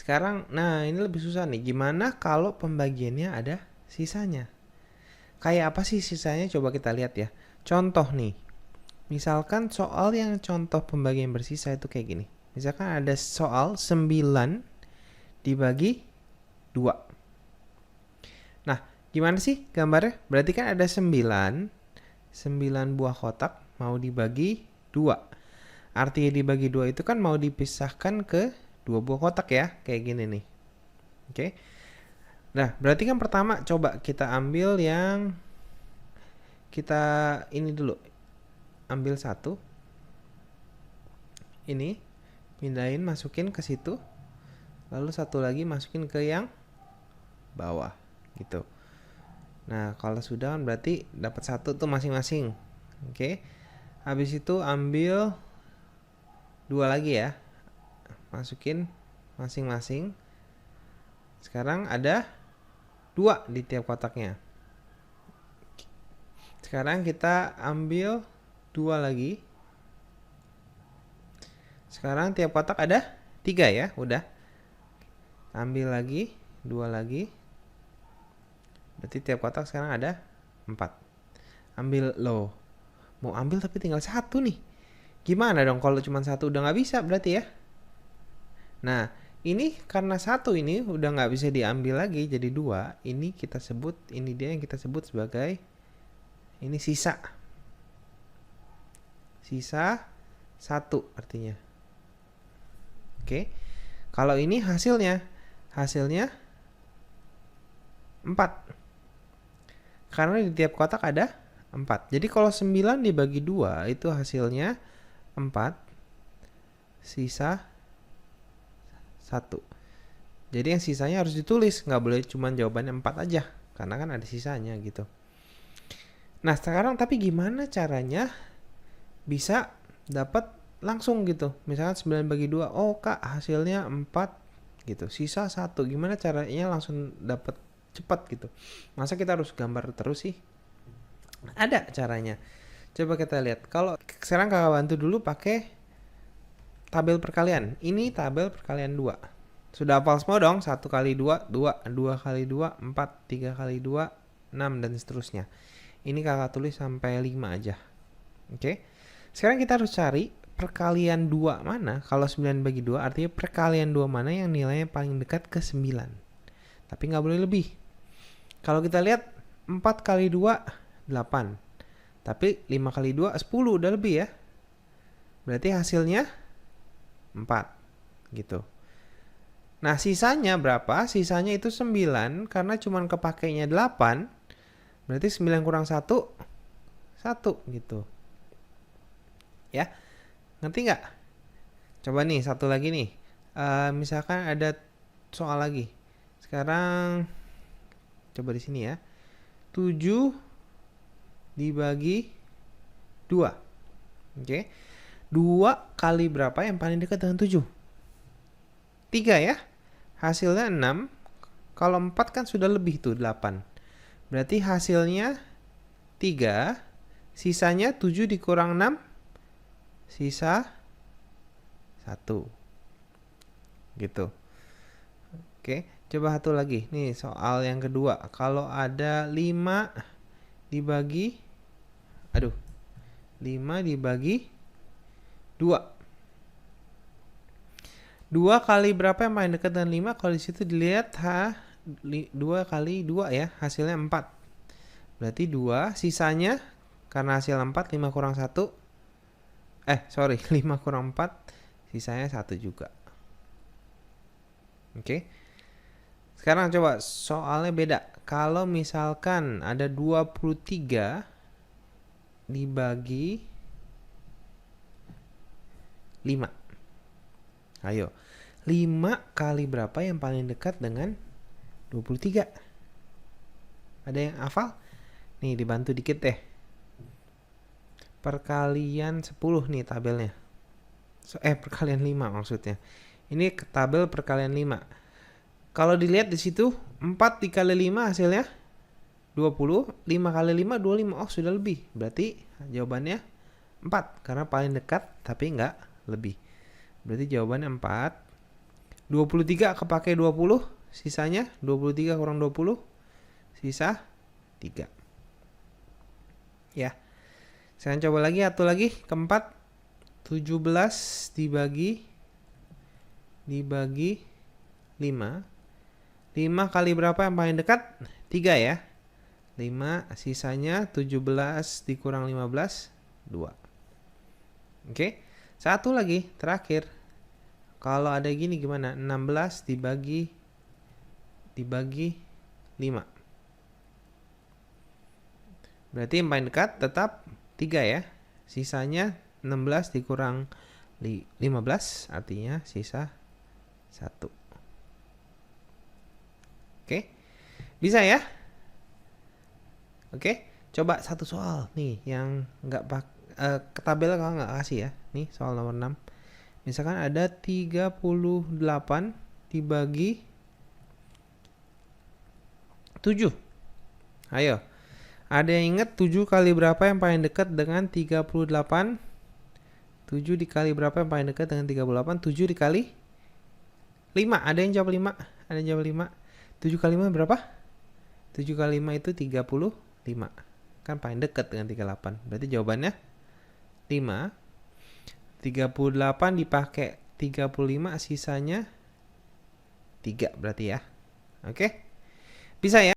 Sekarang, nah ini lebih susah nih. Gimana kalau pembagiannya ada sisanya? Kayak apa sih sisanya? Coba kita lihat ya. Contoh nih. Misalkan soal yang contoh pembagian bersisa itu kayak gini. Misalkan ada soal 9 dibagi 2. Nah, gimana sih gambarnya? Berarti kan ada 9 buah kotak mau dibagi 2. Artinya dibagi 2 itu kan mau dipisahkan ke 2 buah kotak ya. Kayak gini nih. Oke. Nah, berarti kan pertama coba kita ambil yang kita ini dulu. Ambil satu. Ini pindahin, masukin ke situ. Lalu satu lagi masukin ke yang bawah gitu. Nah, kalau sudah berarti dapat satu tuh masing-masing. Oke. Habis itu ambil dua lagi ya. Masukin masing-masing. Sekarang ada 2 di tiap kotaknya. Sekarang kita ambil 2 lagi. Sekarang tiap kotak ada 3 ya, udah. Ambil lagi, 2 lagi. Berarti tiap kotak sekarang ada 4. Ambil loh. Mau ambil tapi tinggal 1 nih. Gimana dong kalau cuma 1 udah nggak bisa berarti ya? Nah, ini karena 1 ini udah nggak bisa diambil lagi jadi 2. Ini kita sebut, ini dia yang kita sebut sebagai ini sisa. Sisa 1 artinya. Oke. Kalau ini hasilnya 4. Karena di tiap kotak ada 4. Jadi kalau 9 dibagi 2 itu hasilnya 4. Sisa 1. Jadi yang sisanya harus ditulis, nggak boleh cuma jawabannya 4 aja, karena kan ada sisanya gitu. Nah sekarang tapi gimana caranya bisa dapat langsung gitu? Misalkan 9 bagi 2, oh kak hasilnya 4 gitu, sisa 1. Gimana caranya langsung dapat cepat gitu? Masa kita harus gambar terus sih? Ada caranya. Coba kita lihat. Kalau sekarang kakak bantu dulu pakai tabel perkalian. Ini tabel perkalian 2. Sudah hafal semua dong? 1 kali 2, 2, 2 kali 2, 4, 3 kali 2, 6, dan seterusnya. Ini kakak tulis sampai 5 aja. Oke. Sekarang kita harus cari perkalian 2 mana. Kalau 9 bagi 2 artinya perkalian 2 mana yang nilainya paling dekat ke 9. Tapi nggak boleh lebih. Kalau kita lihat 4 kali 2, 8. Tapi 5 kali 2, 10, udah lebih ya. Berarti hasilnya 4 gitu. Nah sisanya berapa? Sisanya itu 9 karena cuma kepakainya 8. Berarti 9 kurang 1, 1 gitu. Ya, ngerti nggak? Coba nih satu lagi nih. Misalkan ada soal lagi. Sekarang coba di sini ya. 7 dibagi 2. Oke. 2 kali berapa yang paling dekat dengan 7? 3 ya. Hasilnya 6. Kalau 4 kan sudah lebih tuh 8. Berarti hasilnya 3. Sisanya 7 dikurang 6. Sisa 1. Gitu. Oke, coba satu lagi. Nih soal yang kedua. Kalau ada 5 dibagi 5 dibagi 2. 2 kali berapa yang paling dekat dengan 5? Kalau di situ dilihat 2 kali 2 ya, hasilnya 4. Berarti 2, sisanya karena hasil 4, 5 kurang 1. 5 kurang 4, sisanya 1 juga. Oke. Sekarang coba soalnya beda. Kalau misalkan ada 23 dibagi 5. Ayo. 5 kali berapa yang paling dekat dengan 23? Ada yang hafal? Nih dibantu dikit deh. Perkalian 10 nih tabelnya. Perkalian 5 maksudnya. Ini tabel perkalian 5. Kalau dilihat di situ 4 dikali 5 hasilnya 20. 5 kali 5 25. Oh sudah lebih. Berarti jawabannya 4. Karena paling dekat tapi enggak lebih. Berarti jawabannya 4. 23 kepake 20, sisanya 23 kurang 20, sisa 3. Ya. Sekarang coba lagi, atur lagi, keempat. 17 dibagi 5. 5 kali berapa yang paling dekat? 3 ya. 5, sisanya 17 dikurang 15, 2. Oke. Satu lagi, terakhir. Kalau ada gini gimana? 16 dibagi 5. Berarti yang paling dekat tetap 3 ya. Sisanya 16 dikurang 15, artinya sisa 1. Oke. Bisa ya? Oke. Coba satu soal nih yang nggak tabel kalau nggak kasih ya. Nih soal nomor 6. Misalkan ada 38 dibagi 7. Ayo. Ada yang inget 7 kali berapa yang paling dekat dengan 38? 7 dikali berapa yang paling dekat dengan 38? 7 dikali 5. Ada yang jawab 5? Ada yang jawab 5? 7 kali 5 berapa? 7 kali 5 itu 35. Kan paling dekat dengan 38. Berarti jawabannya 5. 38 dipakai 35, sisanya 3 berarti ya. Oke? Bisa ya?